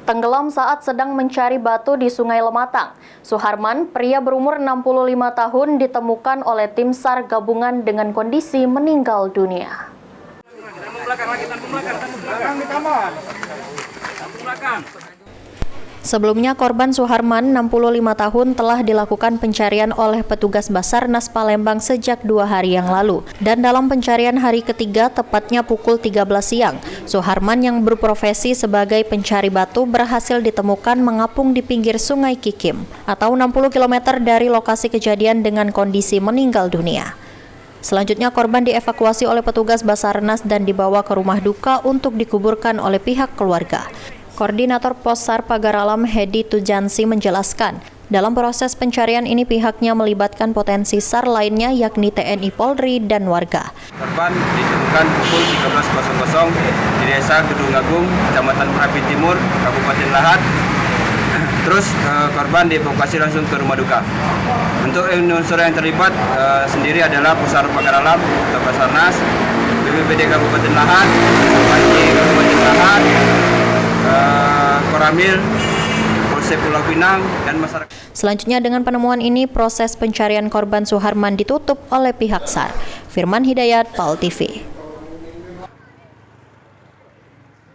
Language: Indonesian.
tenggelam saat sedang mencari batu di Sungai Lematang. Suharman, pria berumur 65 tahun, ditemukan oleh tim SAR gabungan dengan kondisi meninggal dunia. Sebelumnya, korban Suharman, 65 tahun, telah dilakukan pencarian oleh petugas Basarnas Palembang sejak 2 hari yang lalu. Dan dalam pencarian hari ketiga, tepatnya pukul 13 siang, Suharman yang berprofesi sebagai pencari batu berhasil ditemukan mengapung di pinggir Sungai Kikim, atau 60 km dari lokasi kejadian dengan kondisi meninggal dunia. Selanjutnya, korban dievakuasi oleh petugas Basarnas dan dibawa ke rumah duka untuk dikuburkan oleh pihak keluarga. Koordinator Pos SAR Pagar Alam Hedi Tujansi menjelaskan, dalam proses pencarian ini pihaknya melibatkan potensi SAR lainnya yakni TNI Polri dan warga. Korban ditemukan pukul 13.00 di Desa Gedung Agung, Kecamatan Merapi Timur, Kabupaten Lahat. Terus korban dievakuasi langsung ke rumah duka. Untuk unsur yang terlibat sendiri adalah Pusar Pagar Alam atau Basarnas, BPBD Kabupaten Lahat, Panji Kabupaten Lahat, Koramil, Polsek Pulau Pinang, dan masyarakat. Selanjutnya, dengan penemuan ini, proses pencarian korban Suharman ditutup oleh pihak SAR. Firman Hidayat, PAL TV.